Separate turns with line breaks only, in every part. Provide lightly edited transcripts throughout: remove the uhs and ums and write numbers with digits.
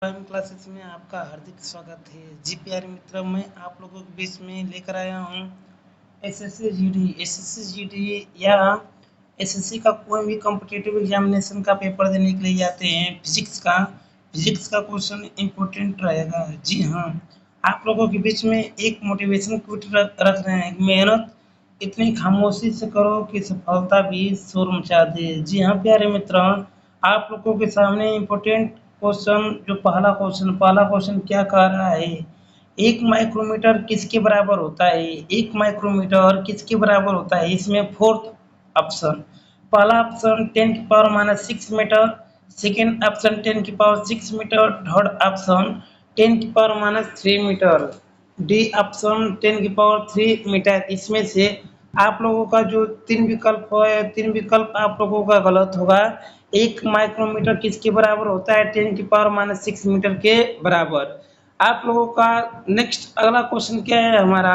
Prime classes में आपका हार्दिक स्वागत है। जी प्यारे मित्रों, मैं आप लोगों के बीच में लेकर आया हूँ एसएससी जीडी। एसएससी जीडी या एसएससी का कोई भी कॉम्पिटिटिव एग्जामिनेशन का पेपर देने के लिए जाते हैं। फिजिक्स का क्वेश्चन इम्पोर्टेंट रहेगा। जी हाँ, आप लोगों के बीच में एक मोटिवेशन क्विट रख रहे हैं। मेहनत इतनी खामोशी से करो कि सफलता भी शोर मचा दे। जी हाँ प्यारे मित्रों, आप लोगों के सामने इम्पोर्टेंट क्वेश्चन, जो पहला क्वेश्चन क्या कह रहा है? एक माइक्रोमीटर किसके बराबर होता है? एक माइक्रोमीटर किसके बराबर होता है? इसमें फोर्थ ऑप्शन, पहला option 10⁻⁶ metre, second option 10⁻⁶ metre, third option 10⁻³ metre, D option 10⁻³ metre. इसमें से आप लोगों का जो तीन विकल्प है, तीन विकल्प आप लोगों का गलत होगा। एक माइक्रोमीटर किसके बराबर होता है? 10⁻⁶ मीटर के बराबर। आप लोगों का नेक्स्ट अगला क्वेश्चन क्या है हमारा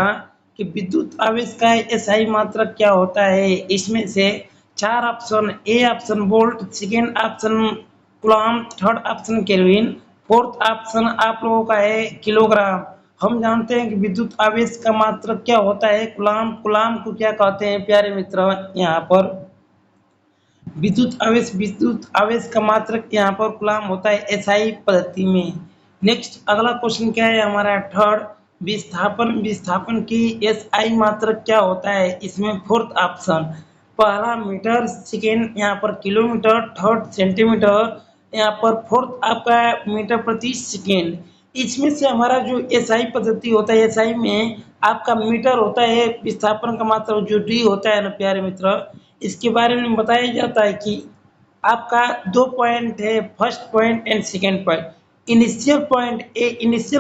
कि विद्युत आवेश का एसआई मात्रक क्या होता है? इसमें से चार option, A option volt, second option coulomb, third option kelvin, fourth option आप लोगों का है किलोग्राम। हम जानते हैं कि विद्युत आवेश का मात्रक क्या होता है? कूलम्ब। कूलम्ब को क्या कहते हैं प्यारे मित्र? यहाँ पर विद्युत आवेश का मात्रक यहाँ पर कूलम्ब होता है एसआई पद्धति में। नेक्स्ट अगला क्वेश्चन क्या है हमारा? थर्ड, विस्थापन की एसआई मात्रक क्या होता है? इसमें फोर्थ ऑप्शन, पहला मीटर, सेकेंड यहाँ पर किलोमीटर, थर्ड सेंटीमीटर, यहाँ पर फोर्थ आपका मीटर प्रति सेकेंड। इसमें से हमारा जो एसआई पद्धति होता है, एसआई में आपका मीटर होता है विस्थापन का मात्रक, जो डी होता है ना प्यारे मित्र, इसके बारे में बताया जाता है कि आपका दो पॉइंट है, first point and second point. Initial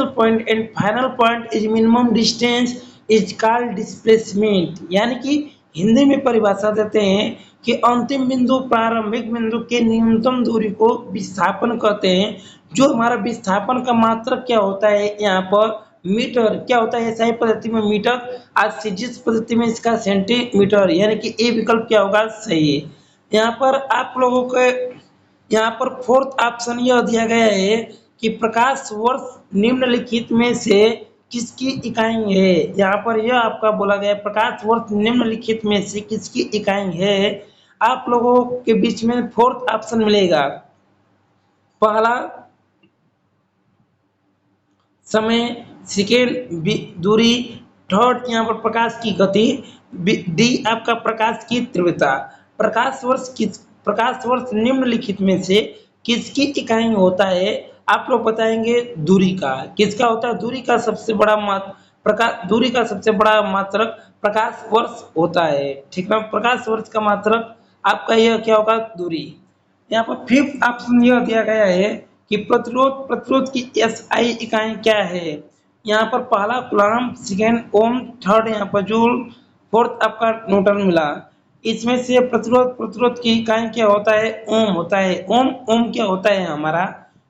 point and final point is minimum distance is called displacement. यानी कि हिंदी में परिभाषा देते हैं कि अंतिम बिंदु प्रारंभिक बिंदु के न्यूनतम दूरी को विस्थापन कहते हैं। जो हमारा विस्थापन का मात्रक क्या होता है यहाँ पर? मीटर। क्या होता है एसआई पद्धति में? मीटर। आज फिजिक्स पद्धति में इसका सेंटीमीटर, यानी कि ए विकल्प क्या होगा? सही है। यहाँ पर आप लोगों के यहाँ पर फोर्थ ऑप्शन यह दिया गया है कि प्रकाश वर्ष निम्नलिखित में से किसकी इकाई है? यहाँ पर यह आपका बोला गया है प्रकाश वर्ष निम्नलिखित में से किसकी इकाई है? आप लोगों के बीच में फोर्थ ऑप्शन मिलेगा, पहला समय, सेकेंड दूरी, थर्ड यहाँ पर प्रकाश की गति, डी आपका प्रकाश की तीव्रता। प्रकाश वर्ष निम्नलिखित में से किसकी इकाई होता है? आप लोग बताएंगे दूरी का। किसका होता है? दूरी का सबसे बड़ा मात्रक प्रकाश वर्ष होता है। ठीक है, प्रकाश वर्ष का मात्रक आपका यह क्या होगा? दूरी। यहाँ पर फिफ्थ ऑप्शन यह दिया गया है कि प्रतिरोध की एसआई इकाई क्या है? यहाँ पर पहला कूलम्ब, सेकेंड ओम, थर्ड यहाँ पर जूल, फोर्थ आपका न्यूटन मिला। इसमें से प्रतिरोध की इकाई क्या होता है? ओम होता है। ओम क्या होता है हमारा?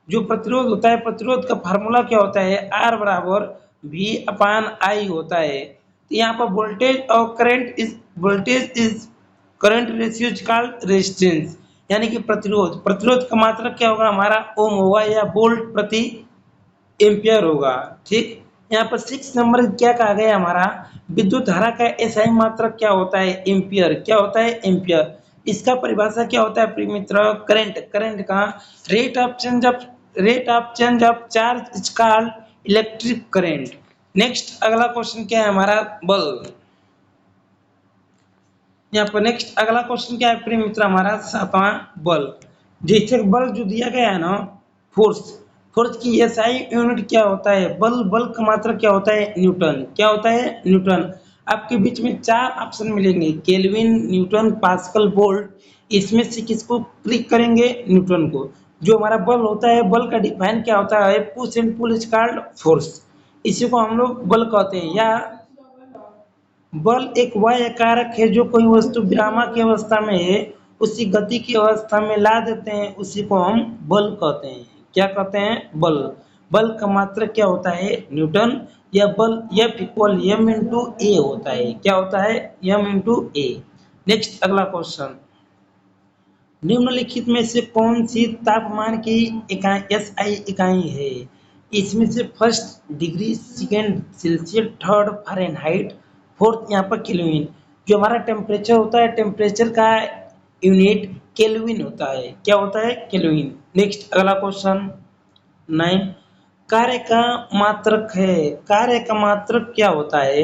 जो प्रतिरोध होता है, प्रतिरोध का फार्मूला क्या होता है? आर बराबर V/I होता है। तो यहाँ पर current ratio is called resistance, यानी कि प्रतिरोध का मात्रक क्या होगा हमारा? ओम होगा या वोल्ट प्रति एम्पियर होगा। ठीक, यहाँ पर 6 नंबर क्या कहा गया हमारा? विद्युत धारा का एसआई मात्रक क्या होता है? एम्पियर। क्या होता है? एम्पियर। इसका परिभाषा क्या होता है प्रिय मित्र? करंट का rate of change of charge is called electric current. Next अगला क्वेश्चन क्या है हमारा? बल। यहाँ पर नेक्स्ट अगला क्वेश्चन क्या है प्रिय मित्र हमारा? सातवां, बल। जैसे बल जो दिया गया है ना, फोर्स की एसआई यूनिट क्या होता है? बल का मात्रक क्या होता है? न्यूटन। क्या होता है? न्यूटन। आपके बीच में चार ऑप्शन मिलेंगे, केल्विन, न्यूटन, पास्कल, वोल्ट। इसमें से किसको क्लिक करेंगे? न्यूटन को। जो हमारा बल होता है, बल का डिफाइन क्या होता है? Push and pull is called force. इसी को हम लोग बल कहते हैं। या बल एक वह कारक है जो कोई वस्तु विरामक की अवस्था में है, उसी गति की अवस्था में ला देते हैं, उसी को हम बल कहते हैं। क्या कहते हैं? बल। बल का मात्रक क्या होता है? न्यूटन। या बल F = m × a होता है। क्या होता है? m × a। नेक्स्ट अगला क्वेश्चन, निम्नलिखित में से कौन सी तापमान की इकाई एसआई इकाई है? इसमें से first degree, second Celsius, third Fahrenheit, fourth यहाँ पर केल्विन। जो हमारा टेम्परेचर होता है, टेम्परेचर का यूनिट केल्विन होता है। क्या होता है? केल्विन। नेक्स्ट अगला क्वेश्चन 9, कार्य का मात्रक है। कार्य का मात्रक क्या होता है?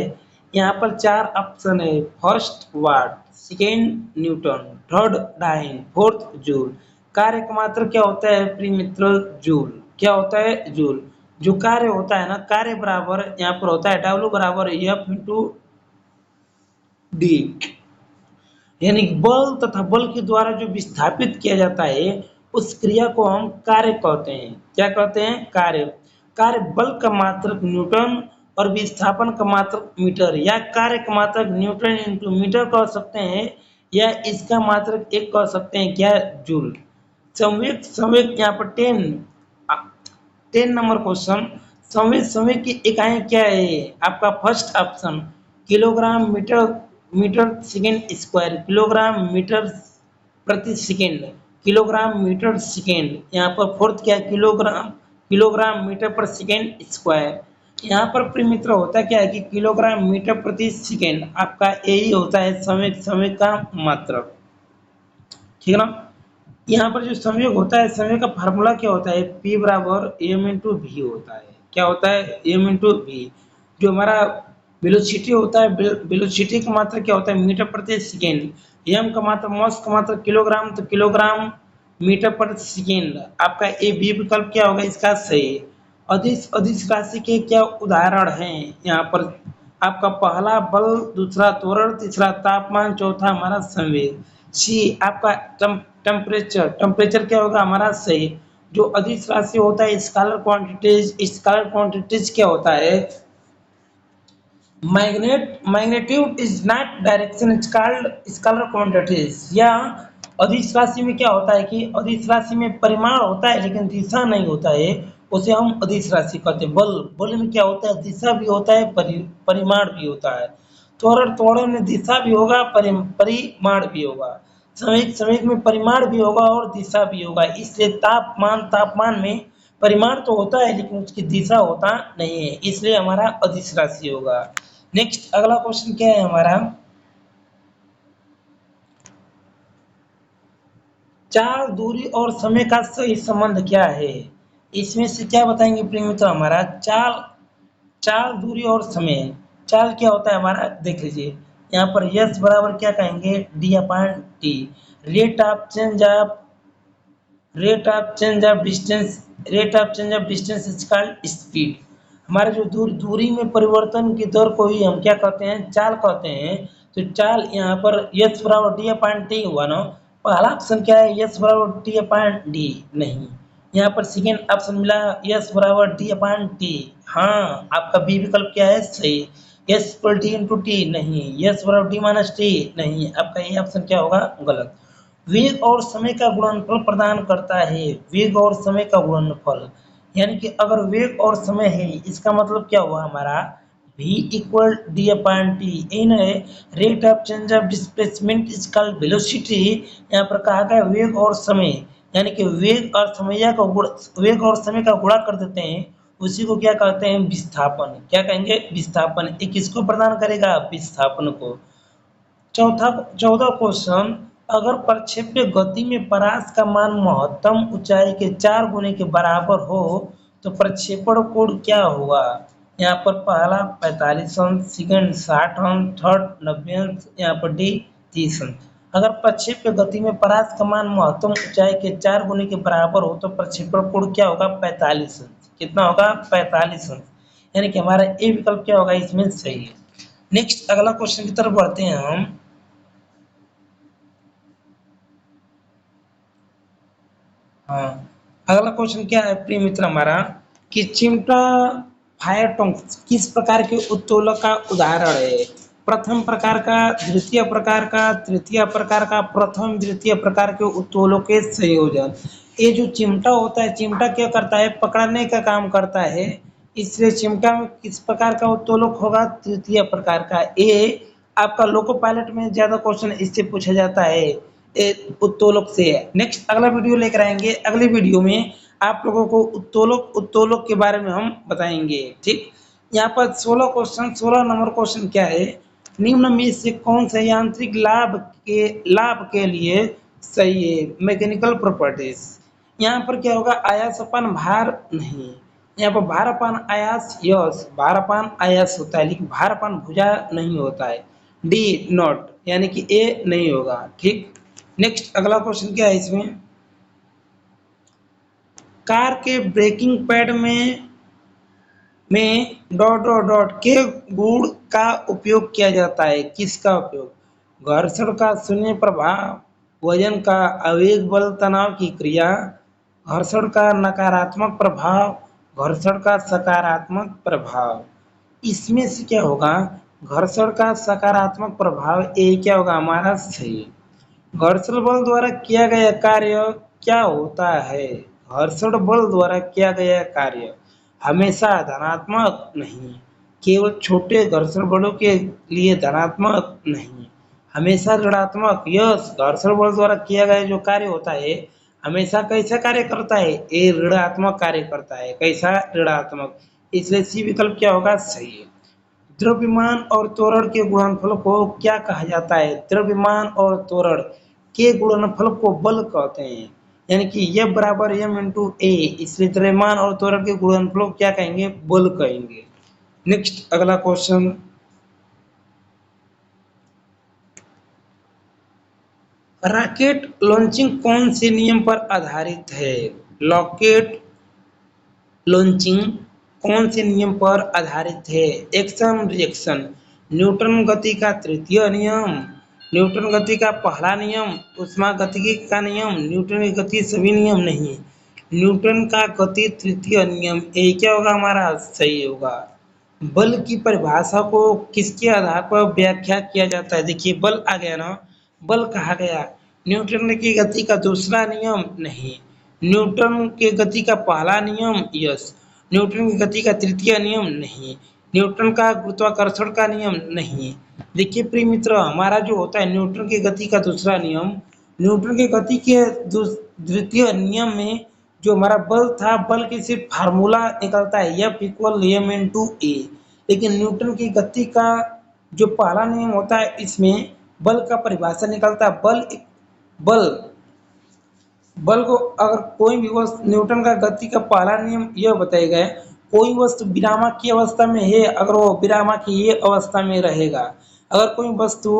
यहाँ पर 4 ऑप्शन है। First watt, second newton, third dyne, fourth joule. कार्य का मात्रक क्या होता है प्रिय मित्र? जूल। क्या होता है? जूल। जो कार्य होता है ना, कार्य बराबर यहाँ पर होता है W बराबर F इंटू डी, यानी बल तथा बल के द्वारा जो विस्थापित किया जाता है उस क्रिया को हम कार्य कहते हैं। क्या कहते हैं? कार्य। कार्य बल का मात्रक न्यूटन और विस्थापन का मात्रक मीटर, या कार्य का मात्रक न्यूटन इंटू मीटर कह सकते हैं, या इसका मात्रक एक कह सकते हैं। क्या? जूल। संवेग, संवेग यहाँ पर 10 नंबर क्वेश्चन, संवेग, संवेग की इकाई क्या है? आपका first option kilogram metre, metre second square, kilogram metre प्रति सेकेंड, किलोग्राम मीटर सेकेंड। यहाँ पर फोर्थ क्या है? किलोग्राम, किलोग्राम मीटर पर सेकेंड स्क्वायर। यहाँ पर प्रिय मित्र होता क्या है कि किलोग्राम मीटर प्रति सेकेंड, आपका यही होता है संवेग, संवेग का मात्रक। ठीक है ना? यहाँ पर जो संवेग होता है, संवेग का फार्मूला क्या होता है? P बराबर एम इंटू वी होता है। क्या होता है? M into V. जो हमारा वेलोसिटी होता है, वेलोसिटी का मात्रा क्या होता है? मीटर प्रति सेकेंड। एम का मात्रा, मास का मात्रा किलोग्राम, तो किलोग्राम मीटर पर सेकेंड। आपका ए बी विकल्प क्या होगा इसका? सही। अदिश, अदिश राशि के क्या उदाहरण हैं? यहाँ पर आपका पहला बल, दूसरा त्वरण, तीसरा तापमान, चौथा हमारा संवेग। सी आपका टेम्परेचर, टेम्परेचर क्या होगा हमारा? सही। जो अदिश राशि होता है स्केलर क्वांटिटीज, स्केलर क्वांटिटीज क्या होता है? Magnitude is not direction, it's called scalar quantities. या अदिश राशि में क्या होता है कि अदिश राशि में परिमाण होता है लेकिन दिशा नहीं होता है, उसे हम अदिश राशि कहते हैं। बल, बल में क्या होता है? दिशा भी होता है, परिमाण भी होता है। त्वरण, त्वरण में दिशा भी होगा, परिमाण भी होगा। संवेग, संवेग में परिमाण भी होगा और दिशा भी होगा। इसलिए तापमान, तापमान में परिमाण तो होता है लेकिन उसकी दिशा होता नहीं है, इसलिए हमारा अदिश राशि होगा। नेक्स्ट अगला क्वेश्चन क्या है हमारा? चाल, दूरी और समय का सही संबंध क्या है? इसमें से क्या बताएंगे प्रिय मित्र? हमारा चाल, चाल, दूरी और समय। चाल क्या होता है हमारा? देख लीजिए यहाँ पर यस बराबर क्या कहेंगे? D upon T. Rate of change of, rate of change of distance, rate of change of distance is called speed. हमारे जो दूरी में परिवर्तन की दर को ही हम क्या कहते हैं? चाल कहते हैं। तो चाल यहाँ पर एच बराबर डी अपॉन टी हुआ ना। पहला ऑप्शन क्या है? एच बराबर टी अपॉन डी नहीं। यहाँ पर सेकेंड ऑप्शन मिला एच बराबर डी अपॉन टी। हाँ, आपका बी विकल्प क्या है? सही। H equal T into T नहीं, एच बराबर डी माइनस टी नहीं, आपका ये ऑप्शन क्या होगा? गलत। वेग और समय का गुणनफल प्रदान करता है। वेग और समय का गुणनफल, यानी कि अगर वेग और समय है, इसका मतलब क्या हुआ हमारा? v equal D upon T इन है। Rate of change of displacement is called velocity. यहाँ पर कहा गया वेग और समय, यानी कि वेग और समय का गुण, वेग और समय का गुणा कर देते हैं, उसी को क्या कहते हैं? विस्थापन। क्या कहेंगे? विस्थापन। ये किसको प्रदान करेगा? विस्थापन को। चौथा, 14 क्वेश्चन, अगर प्रक्षेप्य गति में परास का मान महत्तम ऊंचाई के 4 गुने के बराबर हो तो प्रक्षेपण कोण क्या होगा? यहाँ पर पहला 45 अंश, सेकंड 60 अंश, थर्ड 90 अंश, यहाँ पर डी 30 अंश। अगर प्रक्षेप्य गति में परास का मान महत्तम ऊंचाई के 4 गुने के बराबर हो तो प्रक्षेपण कोण क्या होगा? 45 अंश। कितना होगा? 45 अंश। यानी कि हमारा ए विकल्प क्या होगा इसमें? सही है। नेक्स्ट अगला क्वेश्चन की तरफ बढ़ते हैं हम। हाँ, अगला क्वेश्चन क्या है प्रिय मित्र हमारा कि चिमटा फायर टंक किस प्रकार के उत्तोलक का उदाहरण है? प्रथम प्रकार का, द्वितीय प्रकार का, तृतीय प्रकार का, प्रथम द्वितीय प्रकार के उत्तोलक के संयोजन। ये जो चिमटा होता है, चिमटा क्या करता है? पकड़ने का काम करता है, इसलिए चिमटा में किस प्रकार का उत्तोलक होगा? तृतीय प्रकार का। ये आपका लोको पायलट में ज्यादा क्वेश्चन इससे पूछा जाता है। उत्तोलक से है। नेक्स्ट अगला वीडियो लेकर आएंगे, अगले वीडियो में आप लोगों को उत्तोलक उत्तोलक के बारे में हम बताएंगे। ठीक, यहाँ पर 16 क्वेश्चन, 16 नंबर क्वेश्चन क्या है, निम्न में से कौन सा यांत्रिक लाभ के लिए सही है, मैकेनिकल प्रॉपर्टीज। यहाँ पर क्या होगा, आयासपन भार नहीं, यहाँ पर भारपान आयास, यस भारपान आयास होता है लेकिन भारपान भुजा नहीं होता है, डी नॉट, यानी कि ए नहीं होगा। ठीक, नेक्स्ट अगला क्वेश्चन क्या है इसमें, कार के ब्रेकिंग पैड में डॉट डॉट डॉट के गुण का उपयोग किया जाता है, किसका उपयोग, घर्षण का शून्य प्रभाव, वजन का आवेग बल तनाव की क्रिया, घर्षण का नकारात्मक प्रभाव, घर्षण का सकारात्मक प्रभाव। इसमें से क्या होगा, घर्षण का सकारात्मक प्रभाव, ए क्या होगा हमारा सही। घर्षण बल द्वारा किया गया कार्य क्या होता है, घर्षण बल द्वारा किया गया कार्य हमेशा धनात्मक नहीं, केवल छोटे घर्षण बलों के लिए धनात्मक नहीं, हमेशा ऋणात्मक। यस, घर्षण बल द्वारा किया गया जो कार्य होता है हमेशा कैसा कार्य करता है, ये ऋणात्मक कार्य करता है, कैसा, ऋणात्मक, इसलिए सी विकल्प क्या होगा सही है। द्रव्यमान और त्वरण के गुणनफल को क्या कहा जाता है, द्रव्यमान और त्वरण के गुणनफल को बल कहते हैं, यानी कि F बराबर m इंटू ए, इसलिए द्रव्यमान और त्वरण के गुणनफल को क्या कहेंगे, बल कहेंगे। नेक्स्ट अगला क्वेश्चन, रॉकेट लॉन्चिंग कौन से नियम पर आधारित है, रॉकेट लॉन्चिंग कौन से नियम पर आधारित है, एक्शन रिएक्शन, न्यूटन गति का तृतीय नियम, न्यूटन गति का पहला नियम, ऊष्मागतिकी का नियम, न्यूटन की गति सभी नियम नहीं, न्यूटन का गति तृतीय नियम, ये क्या होगा हमारा सही होगा। बल की परिभाषा को किसके आधार पर व्याख्या किया जाता है, देखिए बल आ गया ना, बल कहा गया न्यूटन की गति का दूसरा नियम नहीं, न्यूटन के गति का पहला नियम, यस, न्यूटन की गति का तृतीय नियम नहीं, न्यूटन का गुरुत्वाकर्षण का नियम नहीं। देखिए प्रिय मित्र, हमारा जो होता है न्यूटन की गति का दूसरा नियम, न्यूटन की गति के द्वितीय नियम में जो हमारा बल था, बल की सिर्फ फार्मूला निकलता है F इक्वल एम इंटू ए, लेकिन न्यूटन की गति का जो पहला नियम होता है इसमें बल का परिभाषा निकलता है, बल बल को अगर कोई भी वस्तु, न्यूटन का गति का पहला नियम यह बताया गया, कोई वस्तु विरामक की अवस्था में है अगर वो विरामक की ये अवस्था में रहेगा, अगर कोई वस्तु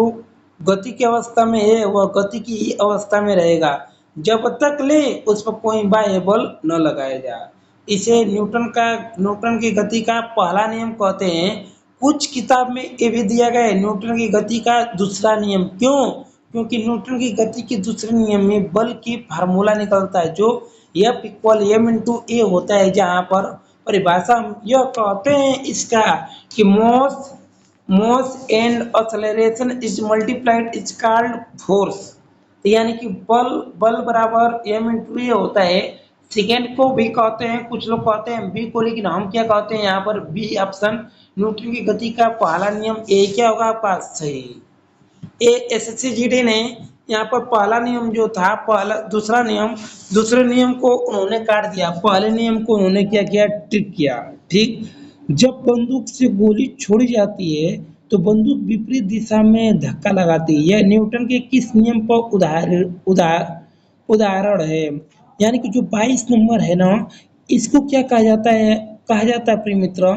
गति की अवस्था में है वह गति की ही अवस्था में रहेगा, जब तक ले उस पर कोई बाह्य बल न लगाया जाए। इसे न्यूटन की गति का पहला नियम कहते हैं। कुछ किताब में ये भी दिया गया है न्यूटन की गति का दूसरा नियम, क्यों, क्योंकि न्यूटन की गति के दूसरे नियम में बल की फार्मूला निकलता है जो F इक्वल एम इंटू ए होता है, जहाँ पर परिभाषा हम यह कहते हैं इसका कि मोस and acceleration is multiplied is called force, यानी कि बल बराबर एम इंटू ए होता है। सेकेंड को भी कहते हैं, कुछ लोग कहते हैं बी को, लेकिन हम क्या कहते हैं यहाँ पर बी ऑप्शन, न्यूटन की गति का पहला नियम, ए क्या होगा आपका सही। एसएससी जीडी ने यहाँ पर पहला नियम जो था, पहला दूसरे नियम को उन्होंने काट दिया, पहले नियम को उन्होंने क्या किया, ट्रिक किया। ठीक, जब बंदूक से गोली छोड़ी जाती है तो बंदूक विपरीत दिशा में धक्का लगाती है, यह न्यूटन के किस नियम पर उदाहरण है, यानी कि जो 22 नंबर है ना, इसको क्या कहा जाता है, प्रिय मित्र,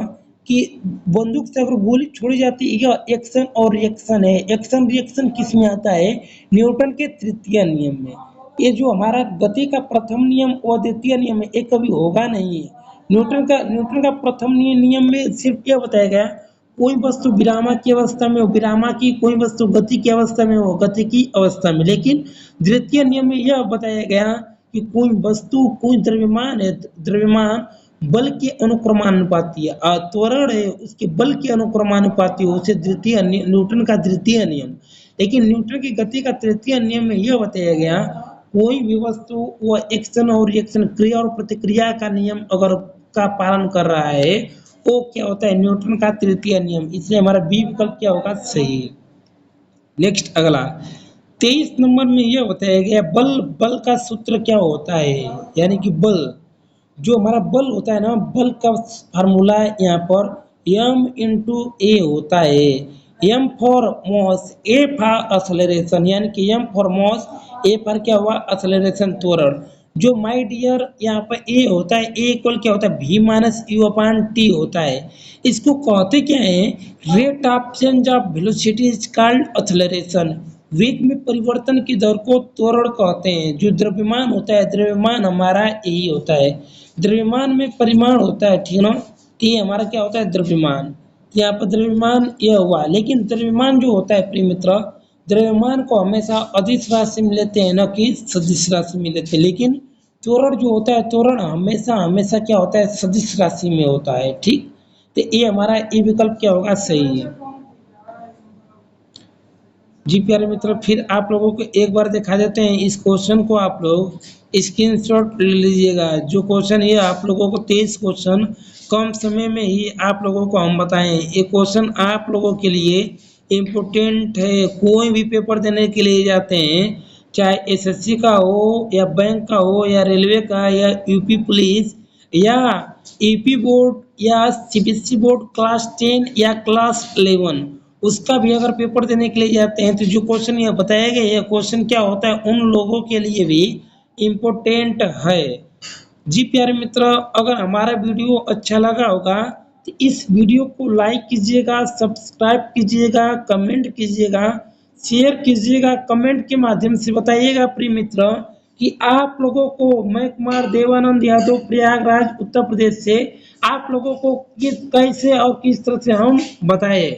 कि बंदूक से अगर गोली छोड़ी जाती है, यह एक्शन और रिएक्शन है। एक्शन रिएक्शन किस में आता है, न्यूटन के तृतीय नियम में। ये जो हमारा गति का प्रथम नियम और द्वितीय नियम है, ये कभी होगा नहीं है। न्यूटन का प्रथम नियम में सिर्फ यह बताया गया, कोई वस्तु विरामक की अवस्था में हो विरामक की, कोई वस्तु गति की अवस्था में हो गति की अवस्था में, लेकिन द्वितीय नियम में यह बताया गया कि कोई वस्तु, कोई द्रव्यमान है, द्रव्यमान बल के अनुक्रमानुपाती है, त्वरण है उसके बल के अनुक्रमानुपाती हो, उसे न्यूटन का द्वितीय नियम। लेकिन न्यूटन की गति का तृतीय नियम में यह बताया गया, कोई भी वस्तु वह एक्शन और रिएक्शन, क्रिया और प्रतिक्रिया का नियम अगर का पालन कर रहा है वो क्या होता है, न्यूटन का तृतीय नियम, इसलिए हमारा बी विकल्प क्या होगा सही। नेक्स्ट अगला, 23 नंबर में यह बताया गया बल, बल का सूत्र क्या होता है, यानी कि बल, जो हमारा बल होता है ना, बल का फार्मूला यहाँ पर m इंटू ए होता है। m for mass, a for acceleration, यानी कि m फॉर मॉस, a पर क्या हुआ एक्सेलरेशन त्वरण। जो माय डियर यहाँ पर a होता है, a इक्वल क्या होता है v minus you upon T होता है। इसको कहते क्या है, rate of change of velocity is called acceleration. वेग में परिवर्तन की दर को त्वरण कहते हैं। जो द्रव्यमान होता है, द्रव्यमान हमारा यही होता है, द्रव्यमान में परिमाण होता है, ठीक ना, तो ये हमारा क्या होता है द्रव्यमान। यहाँ पर द्रव्यमान यह हुआ, लेकिन द्रव्यमान जो होता है प्रिय मित्र, द्रव्यमान को हमेशा अदिश राशि में लेते हैं, न कि सदिश राशि में लेते हैं। लेकिन त्वरण जो होता है, त्वरण हमेशा हमेशा क्या होता है सदिश राशि में होता है, ठीक। तो ये हमारा ये विकल्प क्या होगा, सही है। जी प्यारे मित्रों, फिर आप लोगों को एक बार दिखा देते हैं इस क्वेश्चन को, आप लोग स्क्रीनशॉट ले लीजिएगा। जो क्वेश्चन ये आप लोगों को 23 क्वेश्चन कम समय में ही आप लोगों को हम बताएं। ये क्वेश्चन आप लोगों के लिए इम्पोर्टेंट है। कोई भी पेपर देने के लिए जाते हैं, चाहे एसएससी का हो या बैंक का हो या रेलवे का या यूपी पुलिस या यूपी बोर्ड या सीबीएसई बोर्ड क्लास 10 या क्लास 11, उसका भी अगर पेपर देने के लिए जाते हैं तो जो क्वेश्चन ये बताया गया, ये क्वेश्चन क्या होता है उन लोगों के लिए भी इम्पोर्टेंट है। जी प्यारे मित्र, अगर हमारा वीडियो अच्छा लगा होगा तो इस वीडियो को लाइक कीजिएगा, सब्सक्राइब कीजिएगा, कमेंट कीजिएगा, शेयर कीजिएगा। कमेंट के माध्यम से बताइएगा प्रिय मित्र कि आप लोगों को, मैं कुमार देवानंद यादव प्रयागराज उत्तर प्रदेश से, आप लोगों को किस कैसे और किस तरह से हम बताएं।